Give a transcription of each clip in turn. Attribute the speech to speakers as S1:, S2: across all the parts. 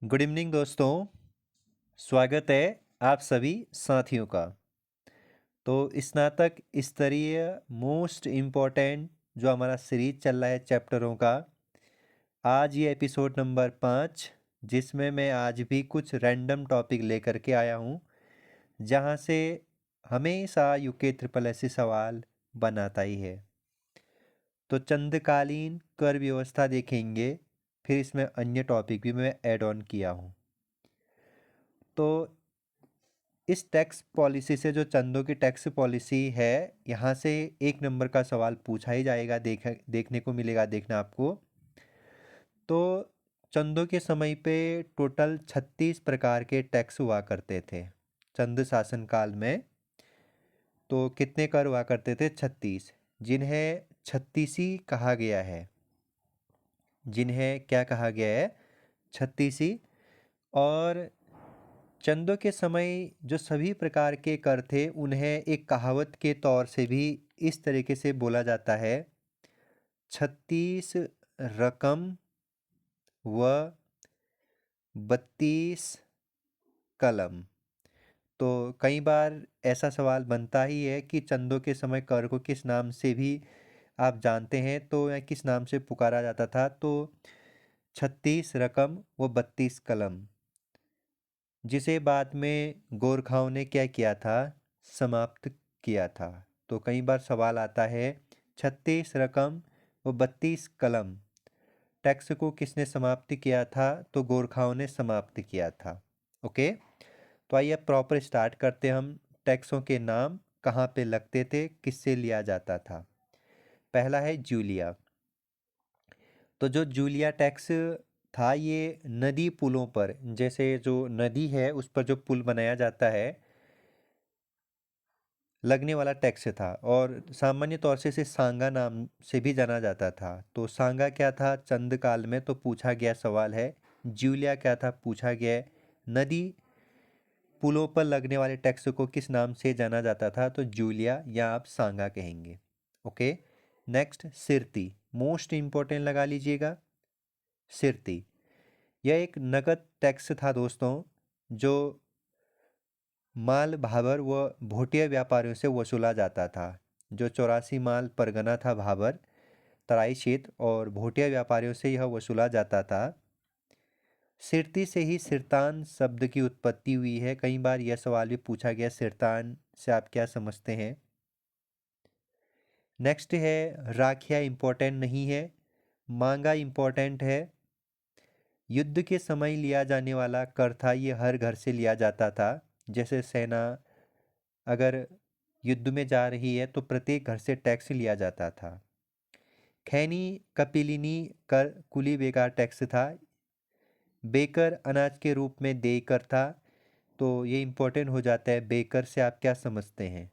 S1: Good evening दोस्तों। स्वागत है आप सभी साथियों का। तो स्नातक स्तरीय मोस्ट इम्पोर्टेंट जो हमारा सीरीज चल रहा है चैप्टरों का, आज ये एपिसोड नंबर 5, जिसमें मैं आज भी कुछ रैंडम टॉपिक लेकर के आया हूँ, जहाँ से हमेशा यूके ट्रिपल एस सवाल बनाता ही है। तो चंदकालीन कर व्यवस्था देखेंगे, फिर इसमें अन्य टॉपिक भी मैं ऐड ऑन किया हूँ। तो इस टैक्स पॉलिसी से, जो चंदों की टैक्स पॉलिसी है, यहाँ से एक नंबर का सवाल पूछा ही जाएगा, देखने को मिलेगा, देखना आपको। तो चंदों के समय पे टोटल 36 प्रकार के टैक्स हुआ करते थे चंद शासन काल में। तो कितने कर हुआ करते थे? 36, जिन्हें छत्तीसी कहा गया है। जिन्हें क्या कहा गया है? छत्तीसी। और चंदों के समय जो सभी प्रकार के कर थे, उन्हें एक कहावत के तौर से भी इस तरीके से बोला जाता है: 36 रकम व 32 कलम। तो कई बार ऐसा सवाल बनता ही है कि चंदों के समय कर को किस नाम से भी आप जानते हैं, तो या किस नाम से पुकारा जाता था? तो 36 रकम व 32 कलम, जिसे बाद में गोरखाओं ने क्या किया था? समाप्त किया था। तो कई बार सवाल आता है, 36 रकम व 32 कलम टैक्स को किसने समाप्त किया था? तो गोरखाओं ने समाप्त किया था। ओके, तो आइए प्रॉपर स्टार्ट करते हम। टैक्सों के नाम कहाँ पे लगते थे, किससे लिया जाता था? पहला है जूलिया। तो जो जूलिया टैक्स था, ये नदी पुलों पर, जैसे जो नदी है उस पर जो पुल बनाया जाता है, लगने वाला टैक्स था। और सामान्य तौर से इसे सांगा नाम से भी जाना जाता था। तो सांगा क्या था चंद काल में? तो पूछा गया सवाल है। जूलिया क्या था? पूछा गया है। नदी पुलों पर लगने वाले टैक्स को किस नाम से जाना जाता था? तो जूलिया, या आप सांगा कहेंगे। ओके, नेक्स्ट सिरती। मोस्ट इंपॉर्टेंट लगा लीजिएगा, सिरती। यह एक नकद टैक्स था दोस्तों, जो माल भाबर व भोटिया व्यापारियों से वसूला जाता था। जो 84 माल परगना था भाबर, तराई क्षेत्र, और भोटिया व्यापारियों से यह वसूला जाता था। सिरती से ही सिरतान शब्द की उत्पत्ति हुई है। कई बार यह सवाल भी पूछा गया, सिरतान से आप क्या समझते हैं? नेक्स्ट है राखिया। इंपॉर्टेंट नहीं है, मांगा इंपॉर्टेंट है। युद्ध के समय लिया जाने वाला कर था, ये हर घर से लिया जाता था। जैसे सेना अगर युद्ध में जा रही है तो प्रत्येक घर से टैक्स लिया जाता था। खैनी कपिलिनी कर कुली बेकार टैक्स था। बेकर अनाज के रूप में देय कर था। तो ये इंपॉर्टेंट हो जाता है, बेकर से आप क्या समझते हैं?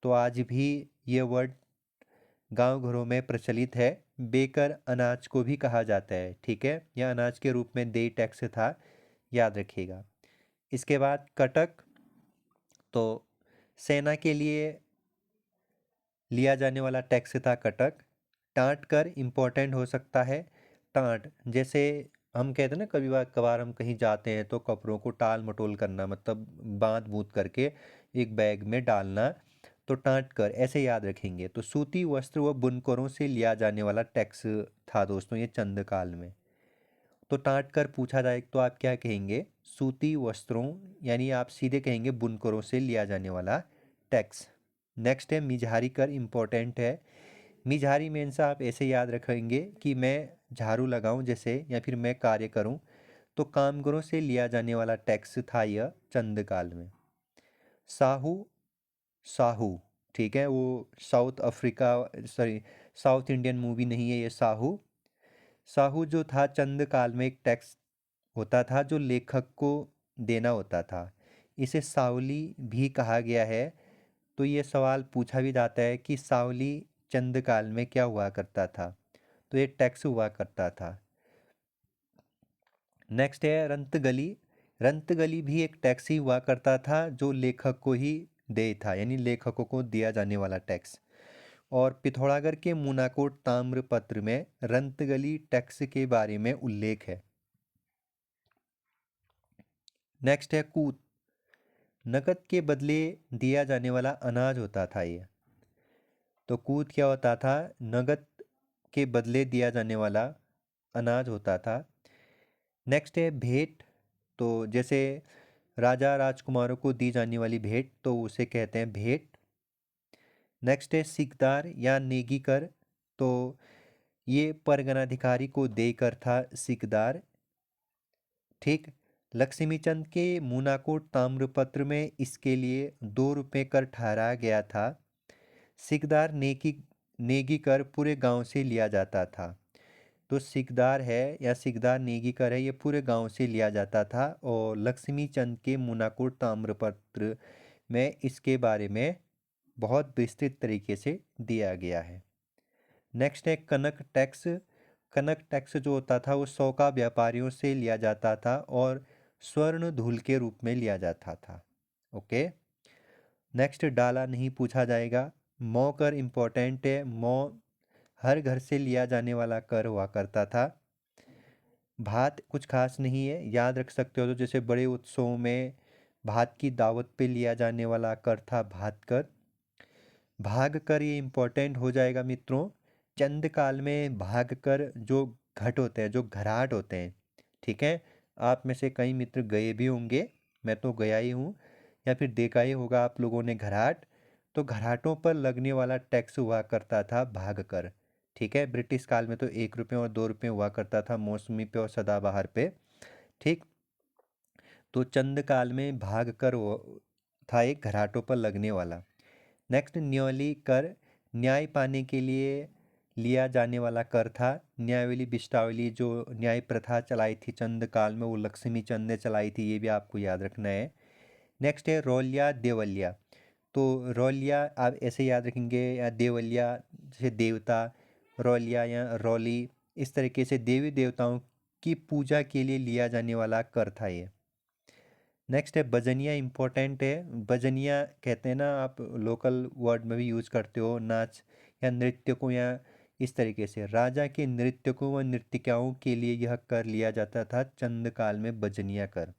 S1: तो आज भी ये वर्ड गांव घरों में प्रचलित है। बेकर अनाज को भी कहा जाता है, ठीक है। यह अनाज के रूप में देय टैक्स था, याद रखिएगा। इसके बाद कटक। तो सेना के लिए लिया जाने वाला टैक्स था कटक। टाँट कर इम्पोर्टेंट हो सकता है। टाँट, जैसे हम कहते हैं ना, कभी कभार हम कहीं जाते हैं तो कपड़ों को टाल मटोल करना, मतलब बांध बूंद करके एक बैग में डालना। तो टाँट कर ऐसे याद रखेंगे। तो सूती वस्त्र व बुनकरों से लिया जाने वाला टैक्स था दोस्तों, ये चंद काल में। तो टाँट कर पूछा जाए तो आप क्या कहेंगे? सूती वस्त्रों, यानी आप सीधे कहेंगे बुनकरों से लिया जाने वाला टैक्स। नेक्स्ट है मिझारी कर। इम्पोर्टेंट है। मिझारी मीन्स आप ऐसे याद रखेंगे कि मैं झाड़ू लगाऊं जैसे, या फिर मैं कार्य करूं। तो कामगारों से लिया जाने वाला टैक्स था यह चंद काल में। साहू, साहू, ठीक है, वो south Africa, sorry, south Indian movie नहीं है ये साहू। साहू जो था चंद काल में एक टैक्स होता था, जो लेखक को देना होता था। इसे सावली भी कहा गया है। तो ये सवाल पूछा भी जाता है कि सावली चंद काल में क्या हुआ करता था? तो ये टैक्स हुआ करता था। नेक्स्ट है रंतगली। रंतगली भी एक टैक्स ही हुआ करता था, जो लेखक को ही दे था, यानी लेखकों को दिया जाने वाला टैक्स। और पिथौरागढ़ के मूनाकोट ताम्रपत्र में रंतगली टैक्स के बारे में उल्लेख है। नेक्स्ट है कूत। नकद के बदले दिया जाने वाला अनाज होता था ये। तो कूत क्या होता था? नगद के बदले दिया जाने वाला अनाज होता था। नेक्स्ट है भेंट। तो जैसे राजा राजकुमारों को दी जाने वाली भेंट, तो उसे कहते हैं भेंट। नेक्स्ट है सिकदार या नेगी कर। तो ये परगनाधिकारी को देकर था सिकदार। ठीक। लक्ष्मीचंद के मूनाकोट ताम्रपत्र में इसके लिए 2 रुपये कर ठहराया गया था। सिकदार नेगी कर पूरे गांव से लिया जाता था। तो सिकदार है या सिकदार नेगी कर है, ये पूरे गांव से लिया जाता था और लक्ष्मीचंद के मूनाकोट ताम्रपत्र में इसके बारे में बहुत विस्तृत तरीके से दिया गया है। नेक्स्ट है कनक टैक्स। कनक टैक्स जो होता था वो सौका व्यापारियों से लिया जाता था और स्वर्ण धूल के रूप में लिया जाता था। ओके। नेक्स्ट डाला नहीं पूछा जाएगा। मौ कर इम्पोर्टेंट है। मौ हर घर से लिया जाने वाला कर हुआ करता था। भात कुछ खास नहीं है, याद रख सकते हो। तो जैसे बड़े उत्सवों में भात की दावत पे लिया जाने वाला कर था भात कर। भाग कर ये इम्पोर्टेंट हो जाएगा मित्रों। चंद काल में भाग कर जो घट होते हैं, जो घराट होते हैं, ठीक है। आप में से कई मित्र गए भी होंगे, मैं तो गया ही हूँ, या फिर देखा ही होगा आप लोगों ने घराट। तो घराटों पर लगने वाला टैक्स हुआ करता था भाग कर। ठीक है। ब्रिटिश काल में तो 1 रुपये और 2 रुपये हुआ करता था मौसमी पे और सदाबहार पे। ठीक। तो चंद काल में भाग कर था एक घराटों पर लगने वाला। नेक्स्ट न्योली कर न्याय पाने के लिए लिया जाने वाला कर था। न्यायवली बिष्टावली जो न्याय प्रथा चलाई थी चंद काल में, वो लक्ष्मी चंद ने चलाई थी, ये भी आपको याद रखना है। नेक्स्ट है रौलिया देवलिया। तो रौलिया आप ऐसे याद रखेंगे, या देवलिया जैसे देवता, रौलिया या रौली, इस तरीके से देवी देवताओं की पूजा के लिए लिया जाने वाला कर था ये। नेक्स्ट है बजनिया। इम्पोर्टेंट है। बजनिया कहते हैं ना, आप लोकल वर्ड में भी यूज करते हो, नाच या नृत्य को, या इस तरीके से राजा के नृत्यकों व नृत्यिकाओं के लिए यह कर लिया जाता था चंद काल में, बजनिया कर।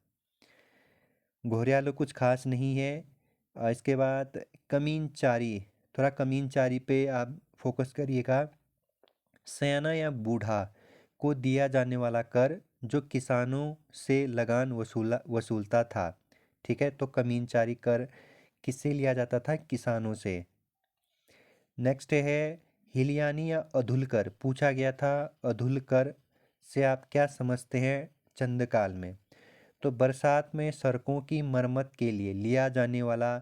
S1: घोरियालो कुछ खास नहीं है। इसके बाद कमीनचारी। थोड़ा कमीनचारी पे आप फोकस करिएगा। सयाना या बूढ़ा को दिया जाने वाला कर जो किसानों से लगान वसूलता था। ठीक है। तो कमीनचारी कर किससे लिया जाता था? किसानों से। नेक्स्ट है हिलियानी या अधुल कर। पूछा गया था अधुल कर से आप क्या समझते हैं चंद काल में? तो बरसात में सड़कों की मरम्मत के लिए लिया जाने वाला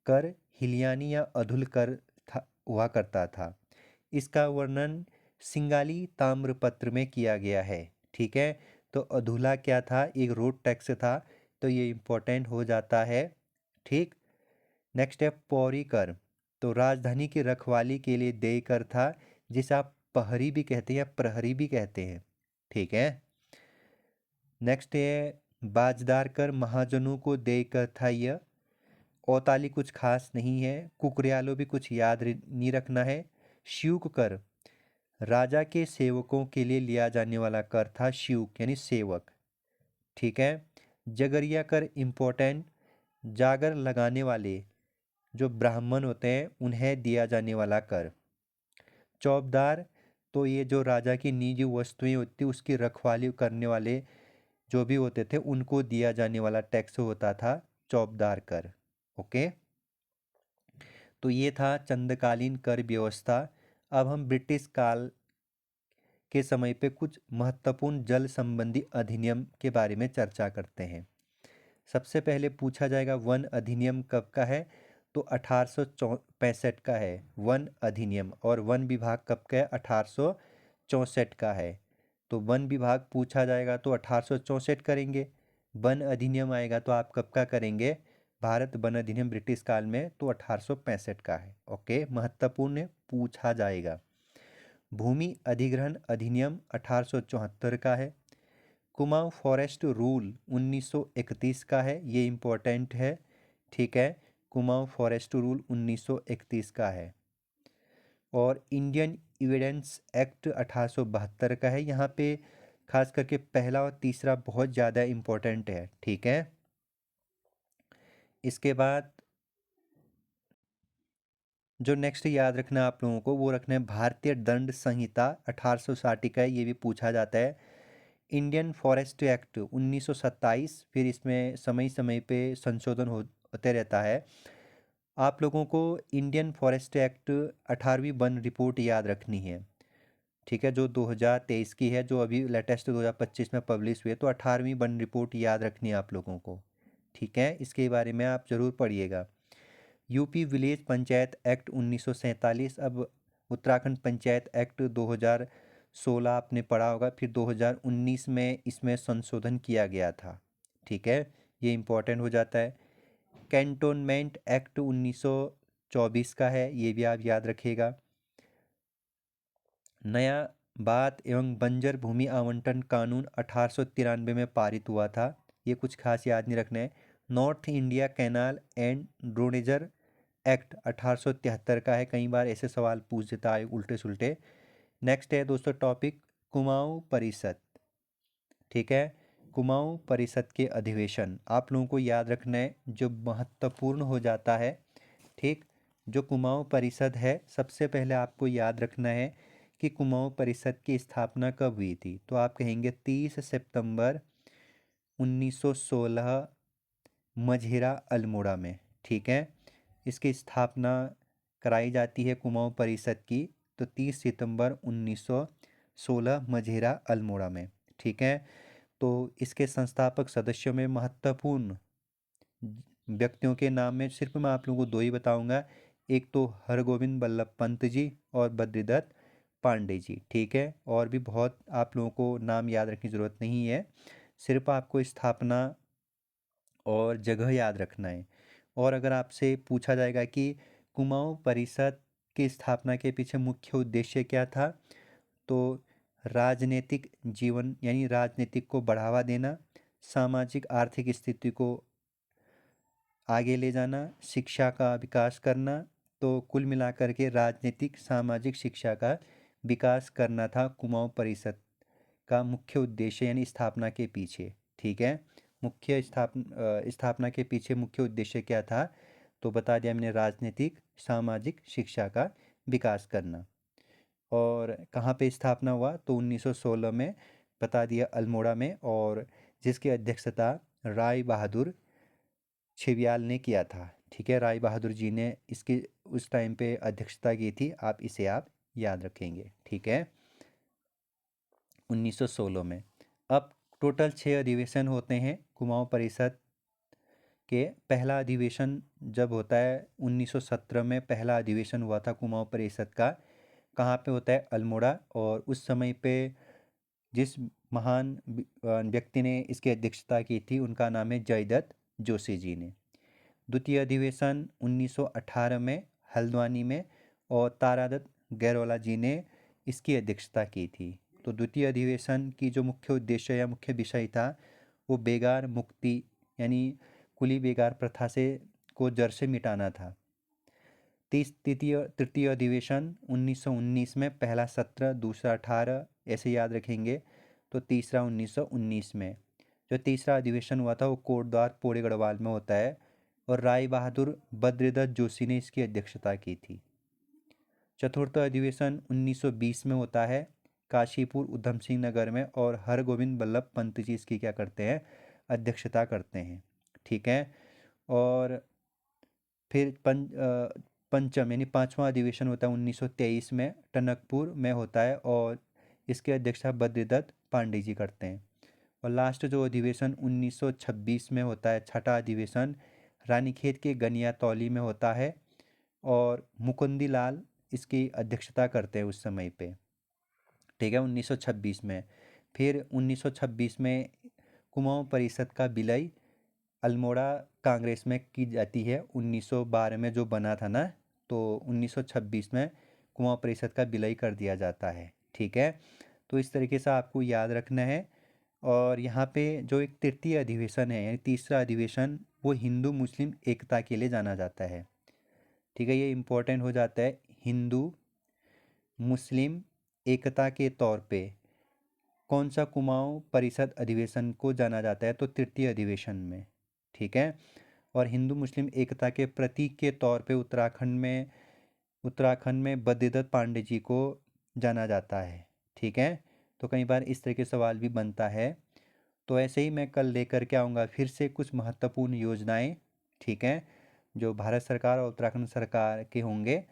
S1: कर हिलियानी या अधुल कर हुआ करता था। इसका वर्णन सिंगाली ताम्रपत्र में किया गया है। ठीक है। तो अधूला क्या था? एक रोड टैक्स था, तो ये इम्पोर्टेंट हो जाता है। ठीक। नेक्स्ट है पौरी कर। तो राजधानी की रखवाली के लिए देय कर था, जिसे आप पहरी भी कहते हैं या प्रहरी भी कहते हैं। ठीक है। नेक्स्ट है बाजदार कर। महाजनों को देय कर था यह। औताली कुछ खास नहीं है। कुकरियालो भी कुछ याद नहीं रखना है। श्यूक कर राजा के सेवकों के लिए लिया जाने वाला कर था, श्यूक यानी सेवक। ठीक है। जगरिया कर इम्पोर्टेंट। जागर लगाने वाले जो ब्राह्मण होते हैं उन्हें दिया जाने वाला कर। चौबदार, तो ये जो राजा की निजी वस्तुएं होती उसकी रखवाली करने वाले जो भी होते थे उनको दिया जाने वाला टैक्स होता था चौबदार कर। ओके। तो ये था चंदकालीन कर व्यवस्था। अब हम ब्रिटिश काल के समय पे कुछ महत्वपूर्ण जल संबंधी अधिनियम के बारे में चर्चा करते हैं। सबसे पहले पूछा जाएगा वन अधिनियम कब का है? तो 1865 का है वन अधिनियम। और वन विभाग कब का है? 1864 का है। तो वन विभाग पूछा जाएगा तो 1864 करेंगे। वन अधिनियम आएगा तो आप कब का करेंगे? भारत वन अधिनियम ब्रिटिश काल में, तो 1865 का है। ओके, महत्वपूर्ण है, पूछा जाएगा। भूमि अधिग्रहण अधिनियम 1874 का है। कुमाऊं फॉरेस्ट रूल 1931 का है, ये इम्पोर्टेंट है। ठीक है। कुमाऊं फॉरेस्ट रूल 1931 का है। और इंडियन एविडेंस एक्ट 1872 का है। यहाँ पे खास करके पहला और तीसरा बहुत ज़्यादा इम्पोर्टेंट है। ठीक है। इसके बाद जो नेक्स्ट याद रखना आप लोगों को वो रखना है भारतीय दंड संहिता 1860 का है, ये भी पूछा जाता है। इंडियन फॉरेस्ट एक्ट 1927, फिर इसमें समय समय पे संशोधन होते रहता है। आप लोगों को इंडियन फॉरेस्ट एक्ट 18वीं वन रिपोर्ट याद रखनी है, ठीक है, जो 2023 की है, जो अभी लेटेस्ट 2025 में पब्लिश हुई है। तो 18वीं वन रिपोर्ट याद रखनी है आप लोगों को, ठीक है, इसके बारे में आप ज़रूर पढ़िएगा। यूपी विलेज पंचायत एक्ट 1947, अब उत्तराखंड पंचायत एक्ट 2016 आपने पढ़ा होगा, फिर 2019 में इसमें संशोधन किया गया था, ठीक है, ये इम्पोर्टेंट हो जाता है। कैंटोनमेंट एक्ट 1924 का है, ये भी आप याद रखिएगा। नया बात एवं बंजर भूमि आवंटन कानून 1893 में पारित हुआ था, ये कुछ खास याद नहीं रखना है। North India canal and drainage act 1873 का है, कई बार ऐसे सवाल पूछ देता है उल्टे सुल्टे। नेक्स्ट है दोस्तों टॉपिक कुमाऊं परिषद, ठीक है, कुमाऊं परिषद के अधिवेशन आप लोगों को याद रखना है, जो महत्वपूर्ण हो जाता है, ठीक। जो कुमाऊं परिषद है, सबसे पहले आपको याद रखना है कि कुमाऊं परिषद की स्थापना कब हुई थी, तो आप कहेंगे 30 सितंबर 1916 मझेरा अल्मोड़ा में, ठीक है। इसकी स्थापना कराई जाती है कुमाऊं परिषद की, तो 30 सितंबर 1916 मझेरा अल्मोड़ा में, ठीक है। तो इसके संस्थापक सदस्यों में महत्वपूर्ण व्यक्तियों के नाम में सिर्फ मैं आप लोगों को दो ही बताऊंगा, एक तो हरगोविंद बल्लभ पंत जी और बद्रीदत्त पांडे जी, ठीक है। और भी बहुत आप लोगों को नाम याद रखने की ज़रूरत नहीं है, सिर्फ आपको स्थापना और जगह याद रखना है। और अगर आपसे पूछा जाएगा कि कुमाऊं परिषद की स्थापना के पीछे मुख्य उद्देश्य क्या था, तो राजनीतिक जीवन यानी राजनीतिक को बढ़ावा देना, सामाजिक आर्थिक स्थिति को आगे ले जाना, शिक्षा का विकास करना, तो कुल मिलाकर के राजनीतिक सामाजिक शिक्षा का विकास करना था कुमाऊं परिषद का मुख्य उद्देश्य यानी स्थापना के पीछे, ठीक है। मुख्य स्थापना के पीछे मुख्य उद्देश्य क्या था, तो बता दिया मैंने, राजनीतिक सामाजिक शिक्षा का विकास करना। और कहाँ पे स्थापना हुआ, तो 1916 में बता दिया अल्मोड़ा में, और जिसकी अध्यक्षता राय बहादुर छिवियाल ने किया था, ठीक है, राय बहादुर जी ने इसकी उस टाइम पे अध्यक्षता की थी, आप याद रखेंगे, ठीक है, 1916 में। अब टोटल 6 अधिवेशन होते हैं कुमाऊं परिषद के। पहला अधिवेशन जब होता है 1917 में, पहला अधिवेशन हुआ था कुमाऊं परिषद का, कहाँ पे होता है, अल्मोड़ा। और उस समय पे जिस महान व्यक्ति ने इसकी अध्यक्षता की थी उनका नाम है जयदत्त जोशी जी ने। द्वितीय अधिवेशन 1918 में हल्द्वानी में, और तारादत्त गैरोला जी ने इसकी अध्यक्षता की थी। तो द्वितीय अधिवेशन की जो मुख्य उद्देश्य या मुख्य विषय था वो बेगार मुक्ति यानी कुली बेगार प्रथा से को जड़ से मिटाना था। तृतीय अधिवेशन 1919 में, पहला 17, दूसरा 18, ऐसे याद रखेंगे। तो तीसरा 1919 में। जो तीसरा अधिवेशन हुआ था वो कोटद्वार पोड़े गढ़वाल में होता है, और राय बहादुर बद्रीदत्त जोशी ने इसकी अध्यक्षता की थी। चतुर्थ अधिवेशन 1920 में होता है काशीपुर उधम सिंह नगर में, और हरगोविंद बल्लभ पंत जी इसकी क्या करते हैं, अध्यक्षता करते हैं, ठीक है। और फिर पंचम यानी पांचवा अधिवेशन होता है 1923 में, टनकपुर में होता है, और इसके अध्यक्षता बद्रीदत्त पांडे जी करते हैं। और लास्ट जो अधिवेशन 1926 में होता है, छठा अधिवेशन, रानीखेत के गनियातौली में होता है, और मुकुंदी लाल इसकी अध्यक्षता करते हैं उस समय पे, ठीक है, 1926 में। फिर 1926 में कुमाऊं परिषद का विलय अल्मोड़ा कांग्रेस में की जाती है, 1912 में जो बना था ना, तो 1926 में कुमाऊं परिषद का विलय कर दिया जाता है, ठीक है। तो इस तरीके से आपको याद रखना है। और यहाँ पे जो एक तृतीय अधिवेशन है यानी तीसरा अधिवेशन, वो हिंदू मुस्लिम एकता के लिए जाना जाता है, ठीक है, ये इम्पोर्टेंट हो जाता है। हिंदू मुस्लिम एकता के तौर पे कौन सा कुमाऊं परिषद अधिवेशन को जाना जाता है, तो तृतीय अधिवेशन में, ठीक है। और हिंदू मुस्लिम एकता के प्रतीक के तौर पे उत्तराखंड में बद्रीदत्त पांडे जी को जाना जाता है। ठीक है, तो कई बार इस तरह के सवाल भी बनता है। तो ऐसे ही मैं कल लेकर के आऊँगा फिर से कुछ महत्वपूर्ण योजनाएं। ठीक है, जो भारत सरकार और उत्तराखंड सरकार के होंगे।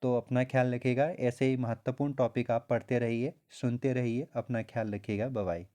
S1: तो अपना ख्याल रखिएगा। ऐसे ही महत्वपूर्ण टॉपिक आप पढ़ते रहिए, सुनते रहिए। अपना ख्याल रखिएगा। Bye bye.